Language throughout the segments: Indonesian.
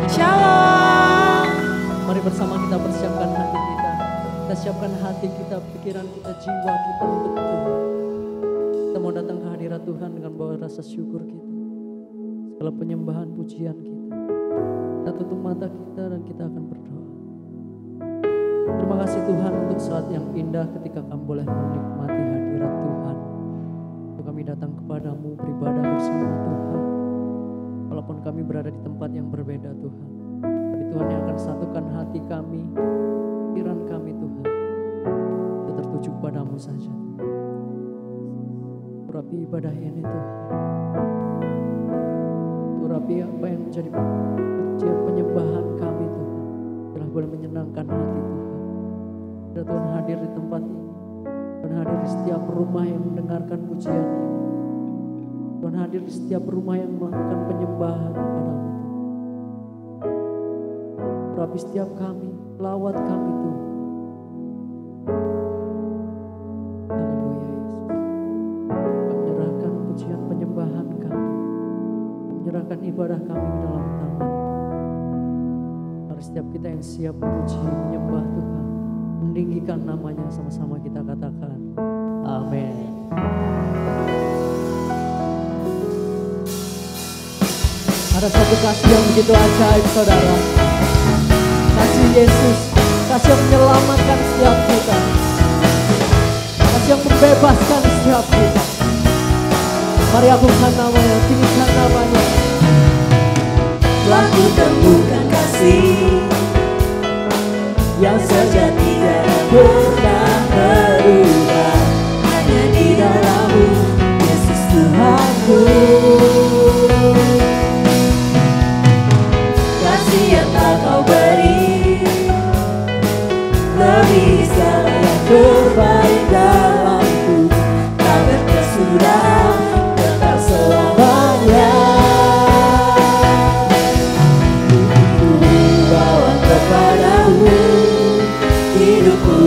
Shalom. Mari bersama kita persiapkan hati kita. Kita siapkan hati kita, pikiran kita, jiwa kita untuk Tuhan. Kita mau datang ke hadirat Tuhan dengan bawa rasa syukur kita. Segala penyembahan pujian kita. Kita tutup mata kita dan kita akan berdoa. Terima kasih Tuhan untuk saat yang indah ketika kami boleh menikmati hadirat Tuhan. Untuk kami datang kepadamu beribadah bersama Tuhan. Walaupun kami berada di tempat yang berbeda Tuhan. Tapi Tuhan yang akan satukan hati kami, pikiran kami Tuhan. Kita tertuju padamu saja. Urapi ibadah ini Tuhan. Urapi apa yang menjadi pujian penyembahan kami Tuhan. Telah boleh menyenangkan hati Tuhan. Dan Tuhan hadir di tempat ini. Tuhan hadir di setiap rumah yang mendengarkan pujian ini. Tuhan hadir di setiap rumah yang melakukan penyembahan padamu. Urapi setiap kami, lawat kami Tuhan. Haleluya Yesus. Kami menyerahkan pujian penyembahan kami. Kami menyerahkan ibadah kami ke dalam tangan. Mari setiap kita yang siap memuji, menyembah Tuhan, meninggikan namanya, sama-sama kita katakan amin. Ada satu kasih yang begitu ajaib saudara. Kasih Yesus, kasih yang menyelamatkan setiap kita. Kasih yang membebaskan setiap kita. Mari agungkan namanya, tinggikan namanya. Telah kutemukan kasih yang sejati dan pernah berubah. Hanya di dalam-Mu, Yesus Tuhanku. Kasih yang tak Kau beri lebih segala yang terbaik dalamku. Tak berkesudahan, kekal selamanya. Hidupku bawa kepadamu, hidupku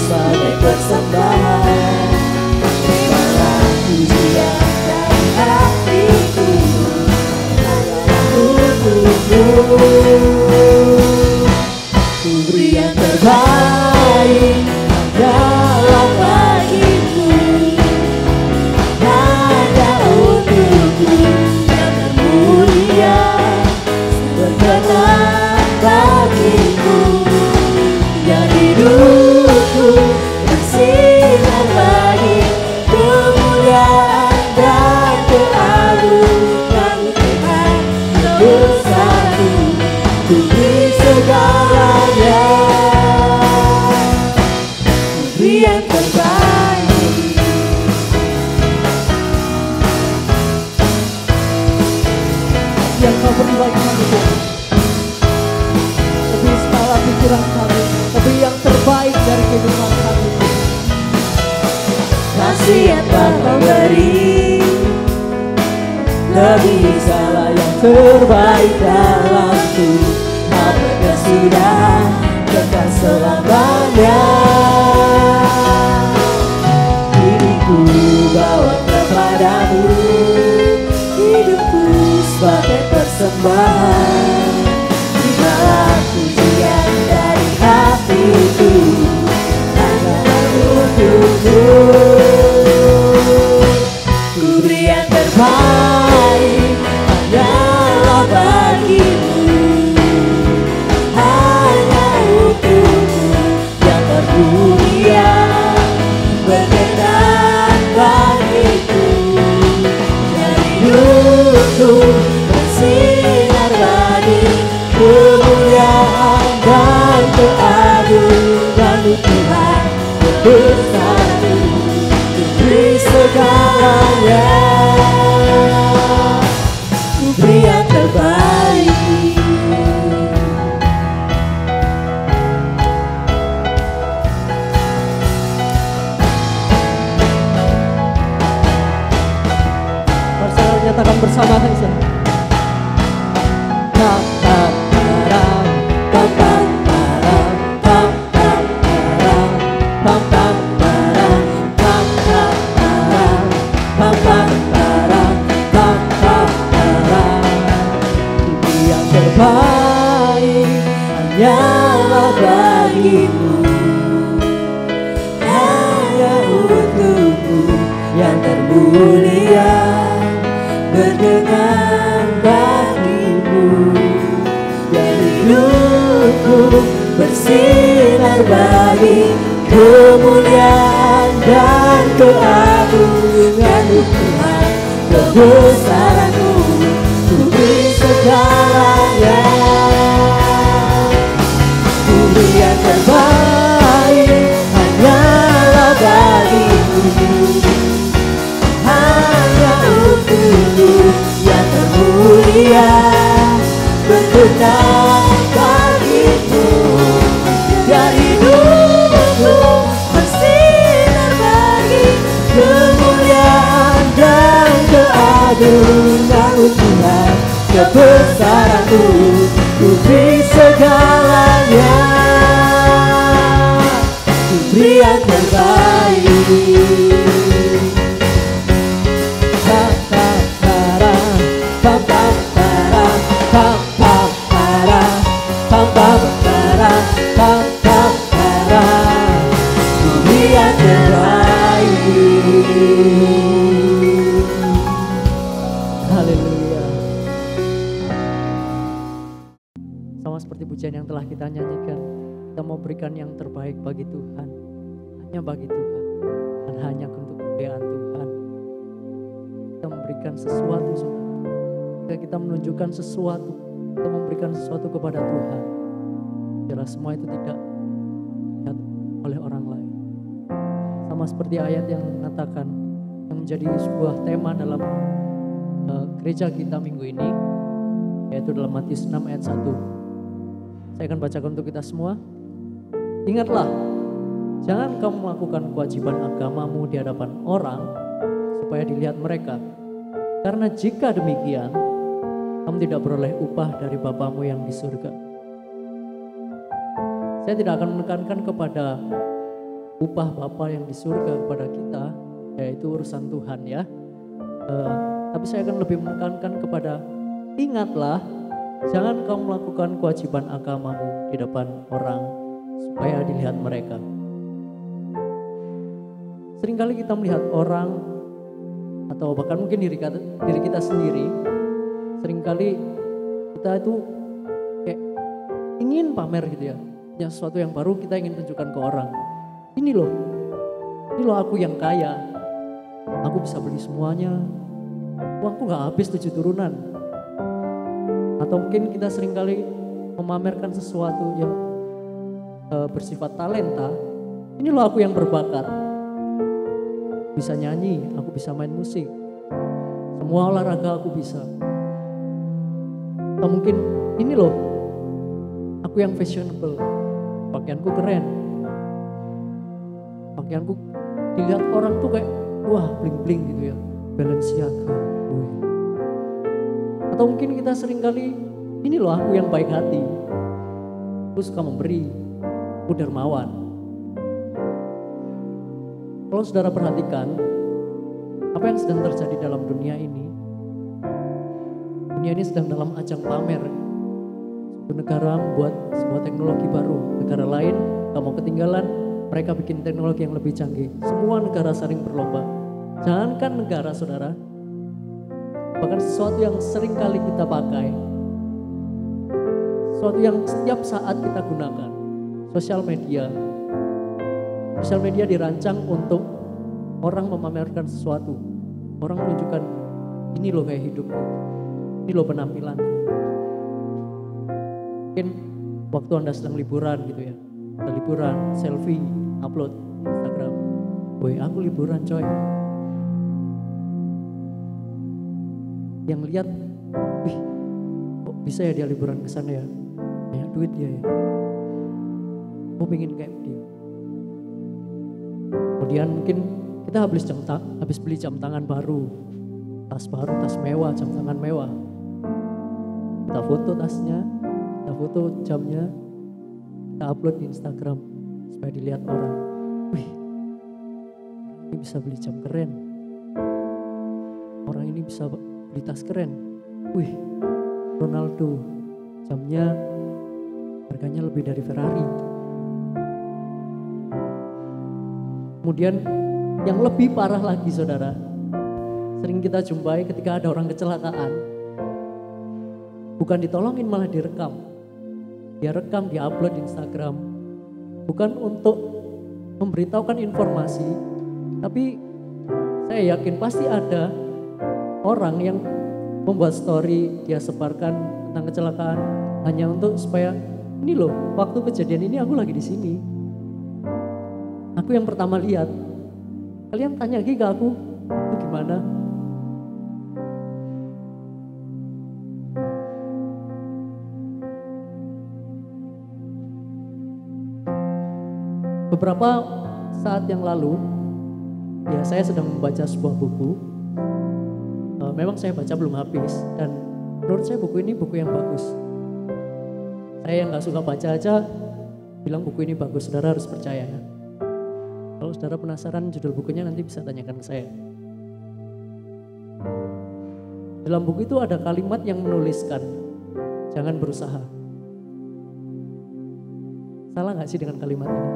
sebagai persembahan. Terimalah pujian dari hatiku, untukmu. Ku beri yang terbaik dalam bagimu, hanya untukmu yang termulia, berkenan bagimu. Ya hidupku bersinar bagi kemuliaan dan keagungan Tuhan bersatu. Ku beri segalanya, ku beri yang terbaik. Yang Kau beri bagi kami Tuhan. Lebih skala pikiran kami, lebih yang terbaik dari kehidupan kami. Kasih yang tak Kau beri lebih segala yang terbaik dalamku. Tak berkesudahan, kekal selamanya. Hidupku bawa kepadamu, hidupku sebagai persembahan. Terimalah pujian dari hatiku, hanya untukmu. Ku beri yang terbaik hanyalah bagimu, hanyalah bagimu, hanya untukmu yang termulia, berkenan bagimu. Dan hidupku bersinar bagi kemuliaan dan keagungan-Mu Tuhan. Kebesaran-Mu ku beri segalanya, ku beri yang terbaik hanyalah bagimu, hanya untukmu yang termulia, berkenan bagimu. Dan hidupku bersinar bagi kemuliaan dan keagungan-Mu Tuhan. Kebesaran-Mu ku beri segalanya, ku beri yang terbaik. Haleluya. Sama seperti pujian yang telah kita nyanyikan, kita mau berikan yang terbaik bagi Tuhan, hanya bagi Tuhan, dan hanya untuk kemuliaan Tuhan. Kita memberikan sesuatu, jika kita menunjukkan sesuatu, kita memberikan sesuatu kepada Tuhan, biarlah semua itu tidak dilihat oleh orang lain. Sama seperti ayat yang mengatakan, yang menjadi sebuah tema dalam gereja kita minggu ini, yaitu dalam Matius 6 ayat 1. Saya akan bacakan untuk kita semua. Ingatlah, jangan kamu melakukan kewajiban agamamu di hadapan orang supaya dilihat mereka. Karena jika demikian, kamu tidak beroleh upah dari Bapamu yang di surga. Saya tidak akan menekankan kepada upah Bapa yang di surga kepada kita, yaitu urusan Tuhan ya. Tapi saya akan lebih menekankan kepada ingatlah, jangan kamu melakukan kewajiban agamamu di depan orang supaya dilihat mereka. Seringkali kita melihat orang atau bahkan mungkin diri kita sendiri, seringkali kita itu kayak ingin pamer gitu ya, punya sesuatu yang baru kita ingin tunjukkan ke orang. Ini loh aku yang kaya, aku bisa beli semuanya, uangku gak habis 7 turunan. Atau mungkin kita seringkali memamerkan sesuatu yang bersifat talenta. Ini loh aku yang berbakat, bisa nyanyi, aku bisa main musik, semua olahraga aku bisa. Atau mungkin ini loh aku yang fashionable, pakaianku keren, pakaianku dilihat orang tuh kayak wah bling-bling gitu ya, Balenciaga. Atau mungkin kita seringkali ini loh aku yang baik hati, aku suka memberi, aku dermawan. Kalau saudara perhatikan apa yang sedang terjadi dalam dunia ini sedang dalam ajang pamer. Satu negara membuat sebuah teknologi baru, negara lain gak mau ketinggalan, mereka bikin teknologi yang lebih canggih. Semua negara saling berlomba. Jangankan negara saudara, bahkan sesuatu yang sering kali kita pakai, sesuatu yang setiap saat kita gunakan, sosial media. Sosial media dirancang untuk orang memamerkan sesuatu. Orang menunjukkan, ini loh kayak hidupku, ini loh penampilan. Mungkin waktu Anda sedang liburan gitu ya, Anda liburan, selfie, upload Instagram. Woi aku liburan coy. Yang lihat, wih kok bisa ya dia liburan ke sana ya, banyak duit dia ya, mau pengen kayak dia. Kemudian mungkin kita habis beli jam tangan baru, tas mewah, jam tangan mewah. Kita foto tasnya, kita foto jamnya, kita upload di Instagram supaya dilihat orang. Wih, ini bisa beli jam keren. Orang ini bisa beli tas keren. Wih, Ronaldo, jamnya harganya lebih dari Ferrari. Kemudian yang lebih parah lagi saudara, sering kita jumpai ketika ada orang kecelakaan, bukan ditolongin malah direkam. Dia rekam, dia upload di Instagram, bukan untuk memberitahukan informasi, tapi saya yakin pasti ada orang yang membuat story, dia sebarkan tentang kecelakaan hanya untuk supaya ini loh, waktu kejadian ini aku lagi di sini. Aku yang pertama lihat. Kalian tanya lagi ke aku, itu gimana? Beberapa saat yang lalu, ya saya sedang membaca sebuah buku. Memang saya baca belum habis dan menurut saya buku ini buku yang bagus. Saya yang gak suka baca aja bilang buku ini bagus, saudara harus percaya ya. Kalau saudara penasaran judul bukunya nanti bisa tanyakan ke saya. Dalam buku itu ada kalimat yang menuliskan, jangan berusaha. Salah gak sih dengan kalimat ini?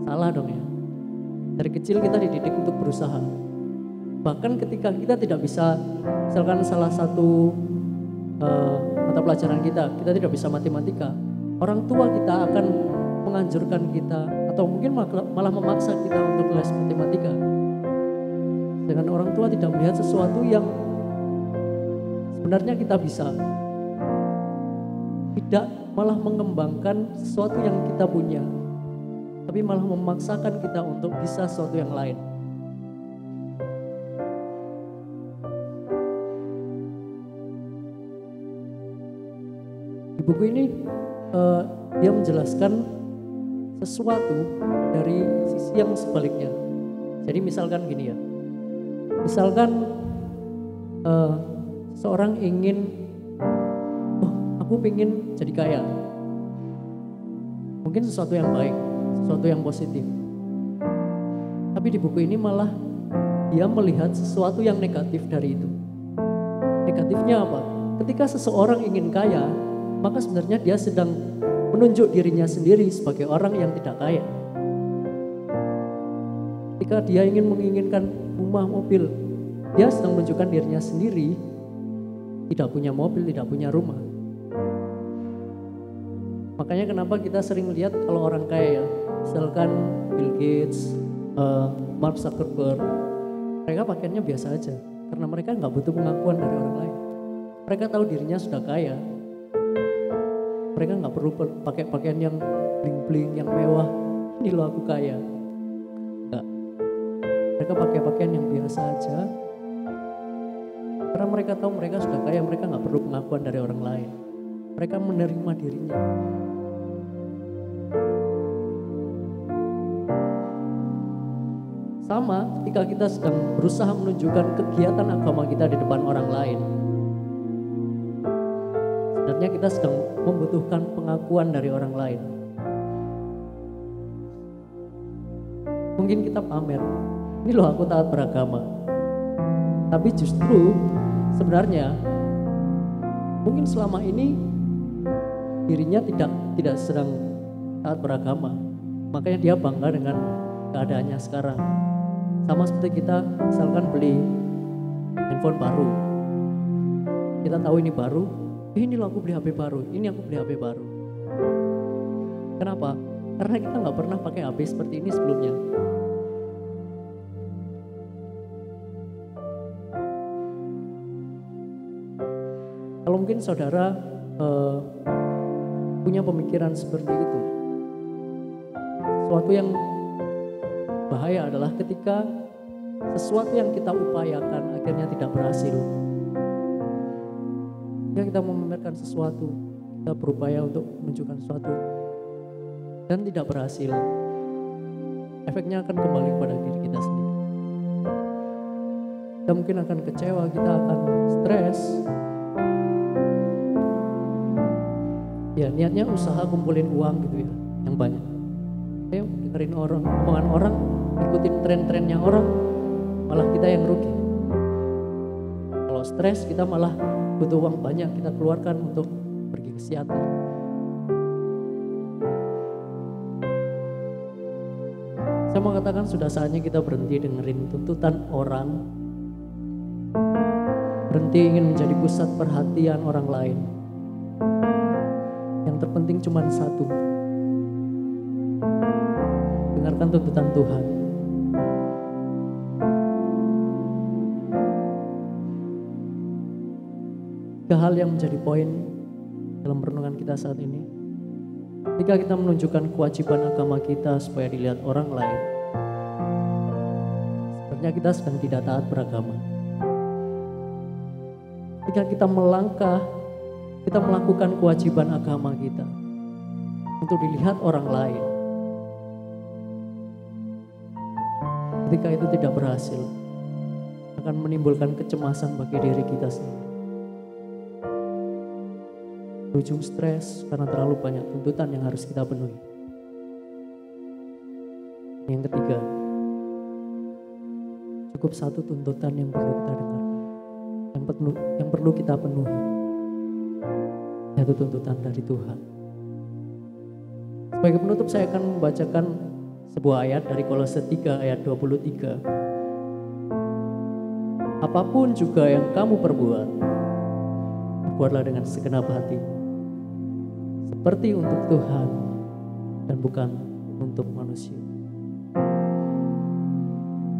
Salah dong ya. Dari kecil kita dididik untuk berusaha. Bahkan ketika kita tidak bisa, misalkan salah satu mata pelajaran kita tidak bisa matematika, orang tua kita akan menganjurkan kita atau mungkin malah memaksa kita untuk les matematika. Dengan orang tua tidak melihat sesuatu yang sebenarnya kita bisa. Tidak malah mengembangkan sesuatu yang kita punya, tapi malah memaksakan kita untuk bisa sesuatu yang lain. Di buku ini dia menjelaskan sesuatu dari sisi yang sebaliknya. Jadi misalkan gini ya, misalkan seorang ingin, aku ingin jadi kaya. Mungkin sesuatu yang baik, sesuatu yang positif. Tapi di buku ini malah dia melihat sesuatu yang negatif dari itu. Negatifnya apa? Ketika seseorang ingin kaya, maka sebenarnya dia sedang menunjuk dirinya sendiri sebagai orang yang tidak kaya. Ketika dia menginginkan rumah, mobil, dia sedang menunjukkan dirinya sendiri tidak punya mobil, tidak punya rumah. Makanya kenapa kita sering lihat kalau orang kaya ya, misalkan Bill Gates, Mark Zuckerberg, mereka pakaiannya biasa aja karena mereka nggak butuh pengakuan dari orang lain. Mereka tahu dirinya sudah kaya. Mereka nggak perlu pakai pakaian yang bling-bling, yang mewah. Ini loh aku kaya. Enggak. Mereka pakai pakaian yang biasa aja. Karena mereka tahu mereka sudah kaya, mereka nggak perlu pengakuan dari orang lain. Mereka menerima dirinya. Sama ketika kita sedang berusaha menunjukkan kegiatan agama kita di depan orang lain. Sebenarnya kita sedang membutuhkan pengakuan dari orang lain. Mungkin kita pamer, ini loh aku taat beragama. Tapi justru sebenarnya mungkin selama ini dirinya tidak sedang taat beragama. Makanya dia bangga dengan keadaannya sekarang. Sama seperti kita misalkan beli handphone baru. Kita tahu ini baru, ini loh aku beli HP baru, ini aku beli HP baru. Kenapa? Karena kita nggak pernah pakai HP seperti ini sebelumnya. Kalau mungkin saudara punya pemikiran seperti itu, sesuatu yang bahaya adalah ketika sesuatu yang kita upayakan akhirnya tidak berhasil. Ketika kita memamerkan sesuatu, kita berupaya untuk menunjukkan sesuatu dan tidak berhasil, efeknya akan kembali kepada diri kita sendiri. Kita mungkin akan kecewa, kita akan stres. Ya niatnya usaha kumpulin uang gitu ya, yang banyak. Saya dengerin orang, omongan orang, ikutin tren-trennya orang, malah kita yang rugi. Kalau stres kita malah butuh uang banyak, kita keluarkan untuk pergi ke psikiater. Saya mau katakan sudah saatnya kita berhenti dengerin tuntutan orang, berhenti ingin menjadi pusat perhatian orang lain. Yang terpenting cuma satu, dengarkan tuntutan Tuhan. Tiga hal yang menjadi poin dalam renungan kita saat ini. Ketika kita menunjukkan kewajiban agama kita supaya dilihat orang lain, sebenarnya kita sedang tidak taat beragama. Ketika kita melangkah, kita melakukan kewajiban agama kita untuk dilihat orang lain. Ketika itu tidak berhasil, akan menimbulkan kecemasan bagi diri kita sendiri. Berujung stres karena terlalu banyak tuntutan yang harus kita penuhi. Yang ketiga, cukup satu tuntutan yang perlu kita dengar, yang perlu kita penuhi, yaitu tuntutan dari Tuhan. Sebagai penutup saya akan membacakan sebuah ayat dari Kolose 3 ayat 23. Apapun juga yang kamu perbuat, perbuatlah dengan segenap hati, seperti untuk Tuhan dan bukan untuk manusia.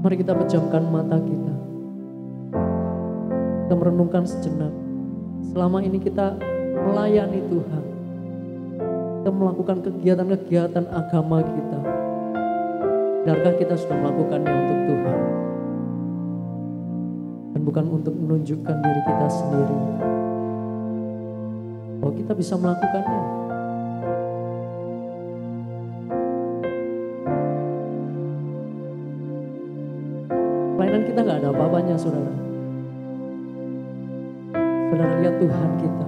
Mari kita pejamkan mata kita. Kita merenungkan sejenak. Selama ini kita melayani Tuhan. Kita melakukan kegiatan-kegiatan agama kita. Benarkah kita sudah melakukannya untuk Tuhan? Dan bukan untuk menunjukkan diri kita sendiri, bahwa kita bisa melakukannya. Pelayanan kita gak ada apa-apanya, saudara. Saudara lihat Tuhan kita,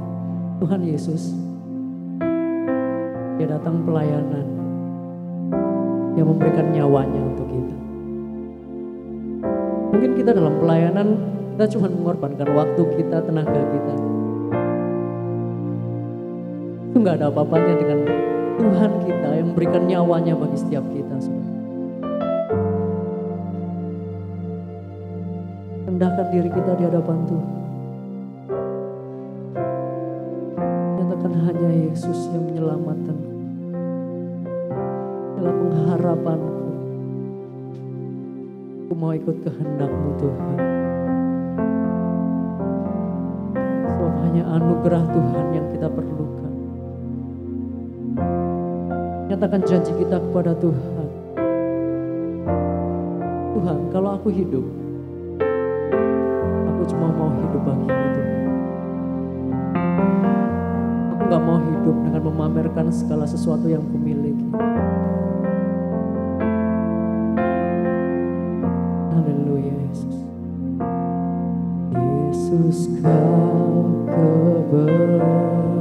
Tuhan Yesus. Dia datang pelayanan, dia memberikan nyawanya untuk kita. Mungkin kita dalam pelayanan, kita cuma mengorbankan waktu kita, tenaga kita. Itu gak ada apa-apanya dengan Tuhan kita yang memberikan nyawanya bagi setiap kita, saudara. Rendahkan diri kita di hadapan Tuhan. Nyatakan hanya Yesus yang menyelamatkan. Dalam pengharapanku, aku mau ikut kehendak-Mu Tuhan. Sebab hanya anugerah Tuhan yang kita perlukan. Nyatakan janji kita kepada Tuhan. Tuhan, kalau aku hidup, aku cuma mau hidup bagi-Mu Tuhan. Aku gak mau hidup dengan memamerkan segala sesuatu yang kumiliki. Haleluya Yesus. Yesus Kau kebenaran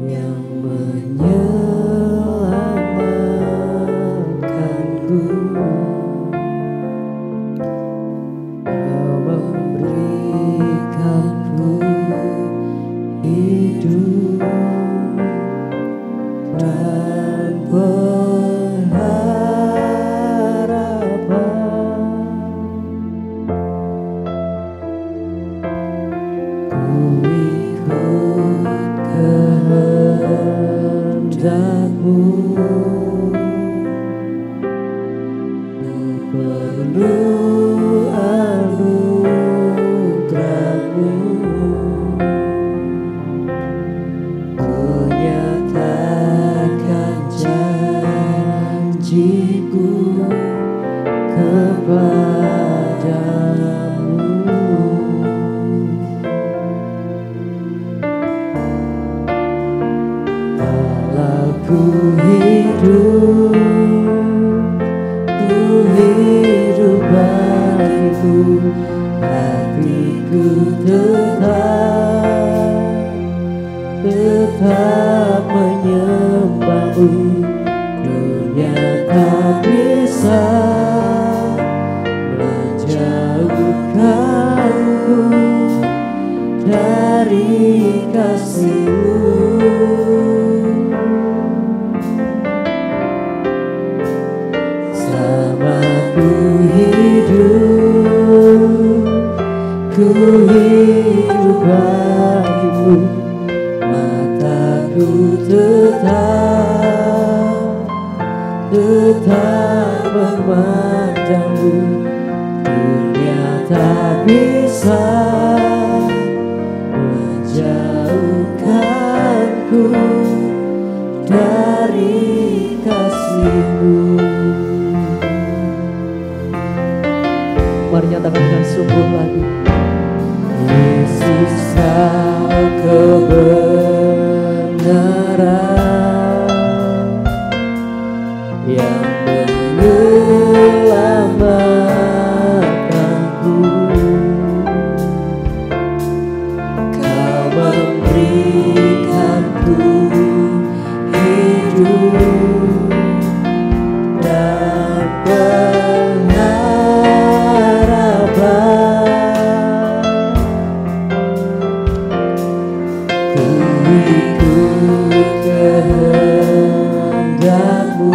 yang menyelamatkanku. Kau memberikanku hidup dan pengharapan. Ku ikut kehendak-Mu. Ku perlu anugerah-Mu. Ku nyatakan janjiku kepadamu. Walau ku hidup bagimu, hatiku tetap menyembah-Mu. Dunia tak bisa menjauhkanku dari kasih-Mu. hidup bagimu, mataku tetap memandangmu. Dunia tak bisa menjauhkanku dari kasih-Mu. Mari nyatakan dengan sungguh lagi. Yesus, Kau kebenaran yang menyelamatkanku. Kau memberikanku hidup dan pengharapan. Ku ikut kehendak-Mu,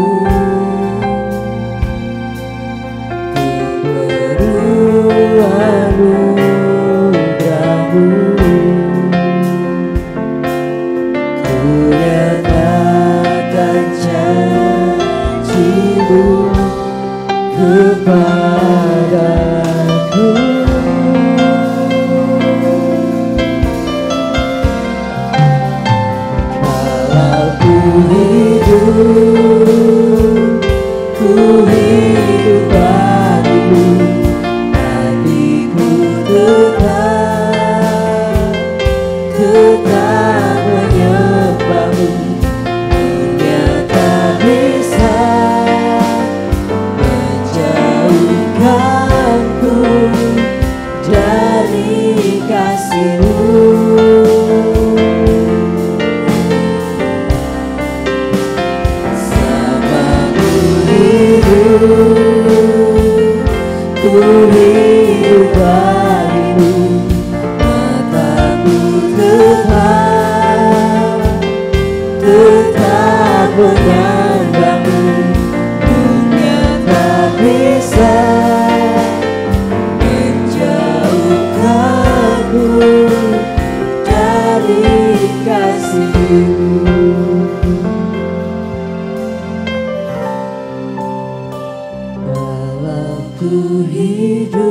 ku perlu anugerah-Mu. Ku nyatakan janji-Mu kepadaku. Kalau ku hidup bagimu, hatiku tetap menyembah-Mu. Dunia tak bisa menjauhkanku dari kasih-Mu. Ku hidup bagimu, mataku tetap menyembah-Mu. Dunia tak bisa menjauhkanku dari kasih-Mu. Ku hidup,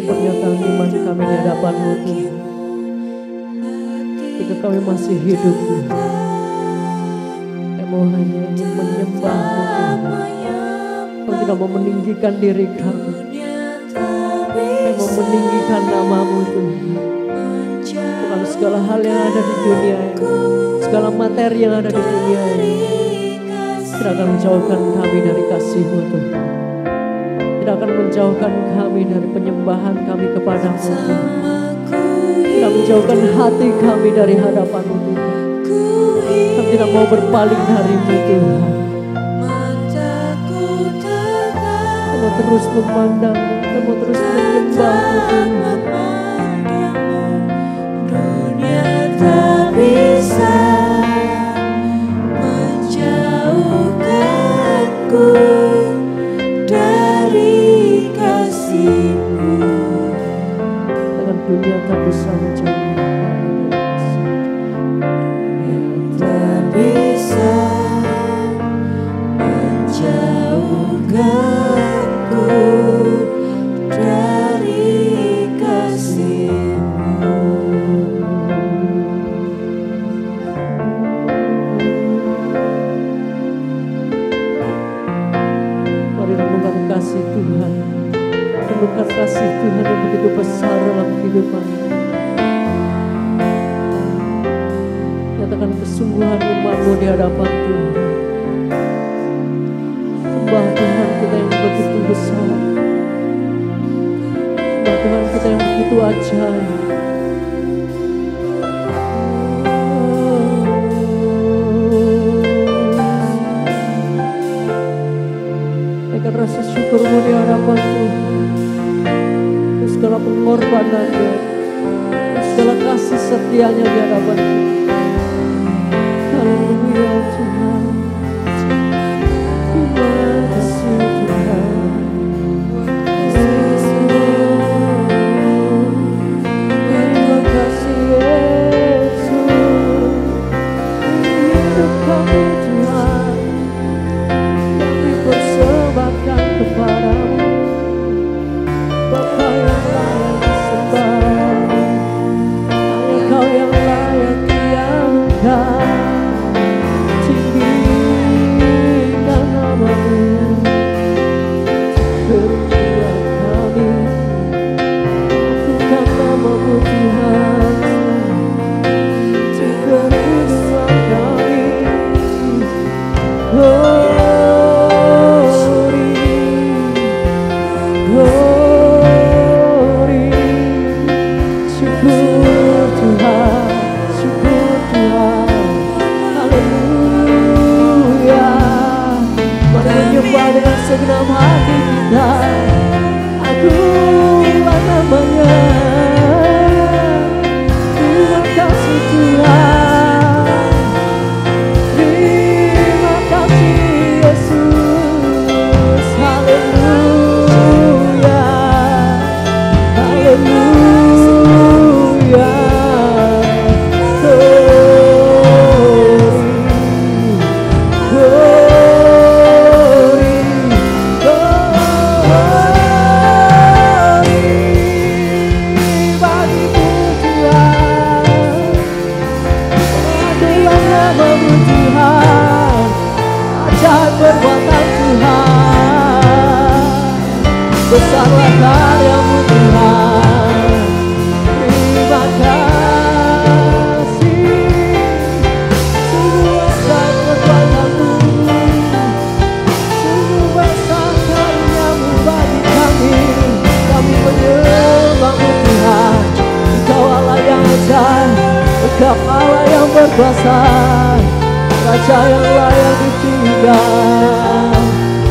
Pernyataan iman kami di hadapan-Mu Tuhan. Ketika kami masih hidup Tuhan, kami hanya ingin menyembah-Mu Tuhan. Kami tidak mau meninggikan diri kami, kami mau meninggikan nama-Mu Tuhan. Bukan segala hal yang ada di dunia ini, segala materi yang ada di dunia ini tidak akan menjauhkan kami dari kasih-Mu Tuhan. Tidak akan menjauhkan kami dari penyembahan kami kepadamu Tuhan. Tidak menjauhkan hati kami dari hadapan-Mu Tuhan. Kami tidak mau berpaling dari-Mu Tuhan. Kami mau terus memandang, kami mau terus menyembah-Mu Tuhan. dunia tak bisa menjauhkanku dari kasih-Mu. Dengan dunia tak bisa menjauhkan, Tak bisa menjauhkanku dari kasih-Mu. mari renungkan kasih Tuhan. Renungkan kasih Tuhan yang begitu besar dalam kehidupan. Nyatakan kesungguhan iman-Mu di hadapan Tuhan. Sembah Tuhan kita yang begitu besar. Sembah Tuhan kita yang begitu ajaib. Naikkan rasa syukur-Mu di hadapan Tuhan. Untuk segala pengorbanannya, untuk segala kasih setianya di hadapan Tuhan. Haleluya Tuhan. Terima kasih Tuhan. yang ajaib, Engkau Allah yang berkuasa, Raja yang layak ditinggal.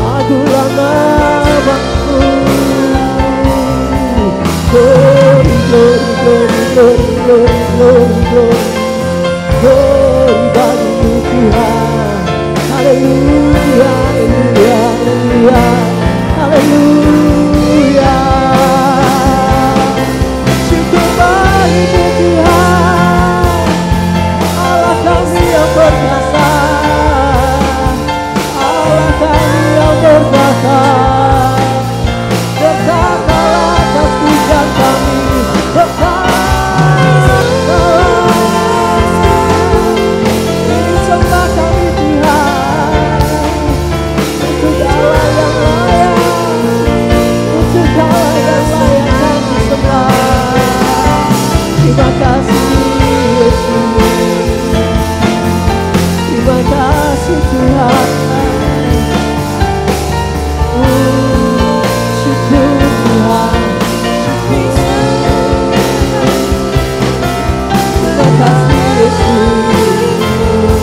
Aduhlah namamu. Glory, glory, glory, glory, glory, glory, glory. Glory bagimu Tuhan. Haleluya, haleluya, haleluya, haleluya. Syukur bagimu Tuhan, Allah kami yang berkuasa, Allah kami yang berkuasa. Berkatalah atas pujian kami, berkatalah sembah kami Tuhan. Engkau yang layak, Engkau yang layak kami sembah. Terima kasih Yesus, terima kasih Tuhan. Syukur Tuhan, terima kasih Yesus.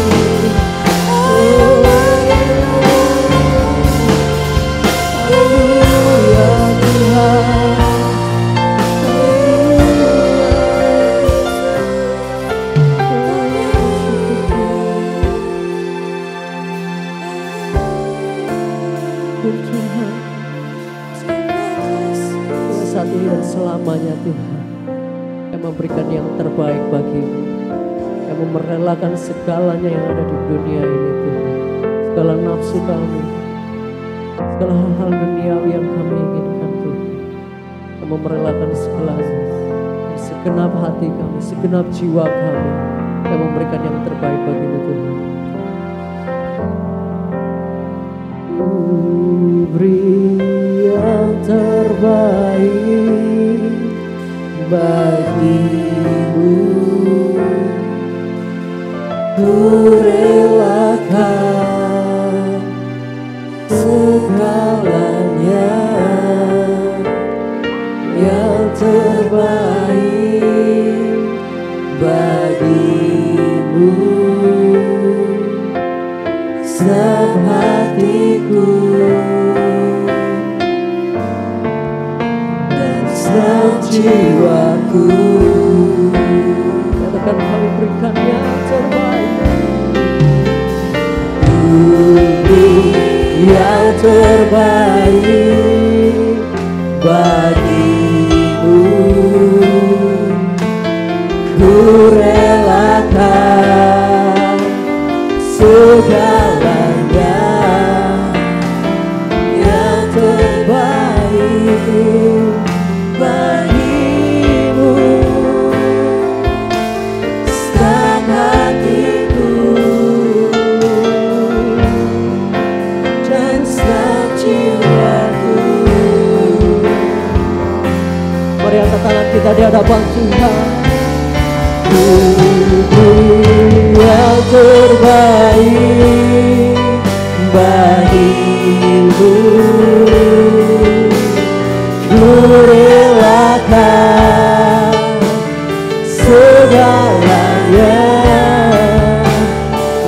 Haleluya Tuhan. Saat ini dan selamanya Tuhan, yang memberikan yang terbaik bagimu, yang merelakan segalanya yang ada di dunia ini Tuhan, segala nafsu kami, segala hal-hal duniawi yang kami inginkan Tuhan, yang merelakan segalanya, dan segenap hati kami, segenap jiwa kami, yang memberikan yang terbaik bagimu Tuhan. Beri yang terbaik bagimu, ku relakan segalanya, yang terbaik bagimu. Senang hatiku dan senang jiwaku, katakan kami berikan yang terbaik. Beri yang terbaik bagimu, ku relakan segalanya, yang terbaik bagimu. Senang hatiku dan senang jiwaku. Mari angkat tangan kita di hadapan Tuhan. Yang terbaik bagimu, ku relakan segalanya,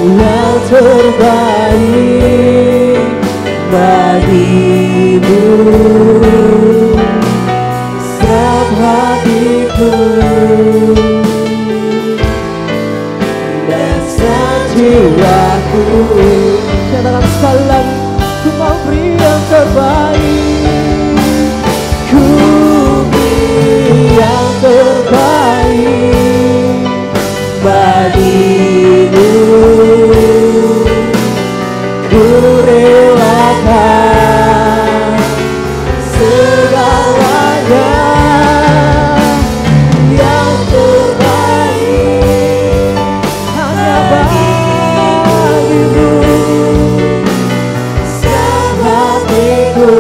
yang terbaik bagimu. Setiap hatiku dan jiwaku, katakan sekali lagi, ku mau beri yang terbaik, ku beri yang terbaik bagimu, ku relakan segalanya, yang terbaik hanya bagimu. Senang hatiku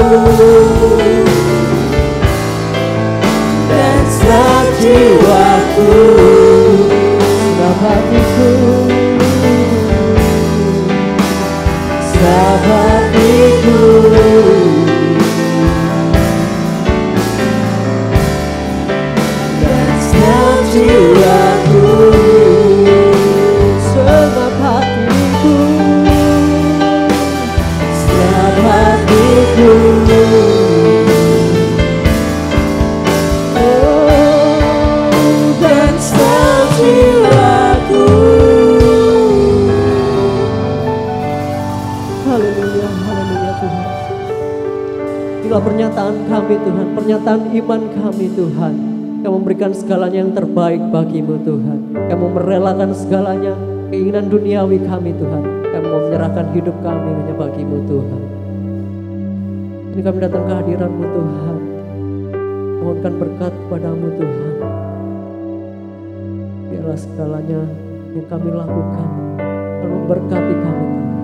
dan senang jiwaku, senang hatiku, senang hatiku, dan senang jiwaku. inilah pernyataan kami Tuhan, pernyataan iman kami Tuhan. Kami memberikan segalanya yang terbaik bagimu Tuhan. Kami merelakan segalanya, keinginan duniawi kami Tuhan. Kami mau menyerahkan hidup kami hanya bagimu Tuhan. Ini kami datang ke hadirat-Mu Tuhan, mohonkan berkat kepadamu Tuhan. Biarlah segalanya yang kami lakukan dalam memberkati kami Tuhan,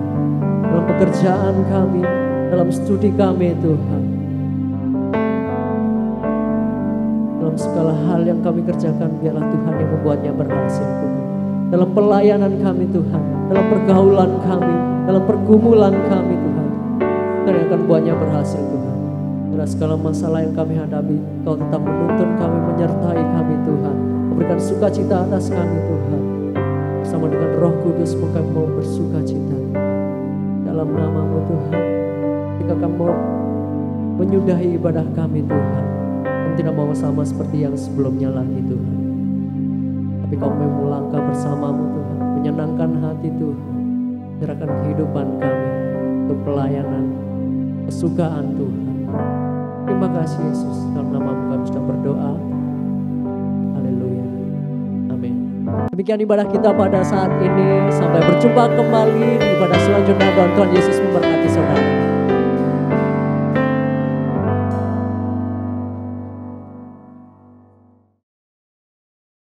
dalam pekerjaan kami, dalam studi kami Tuhan, dalam segala hal yang kami kerjakan, biarlah Tuhan yang membuatnya berhasil Tuhan. Dalam pelayanan kami Tuhan, dalam pergaulan kami, dalam pergumulan kami Tuhan, Tuhan yang akan buatnya berhasil Tuhan. Dalam segala masalah yang kami hadapi, Kau tetap menuntun kami, menyertai kami Tuhan. Memberikan sukacita atas kami Tuhan. Bersama dengan Roh Kudus kami mau bersukacita dalam nama-Mu Tuhan. Ketika kami mau menyudahi ibadah kami Tuhan, kami tidak mau sama seperti yang sebelumnya lagi Tuhan. Tapi Kau mau melangkah bersama-Mu Tuhan, menyenangkan hati Tuhan, menyerahkan kehidupan kami untuk pelayanan, kesukaan Tuhan. Terima kasih Yesus, dalam nama-Mu kami sudah berdoa. Haleluya. Amin. Demikian ibadah kita pada saat ini. Sampai berjumpa kembali di ibadah selanjutnya. Tuhan Yesus memberkati saudara.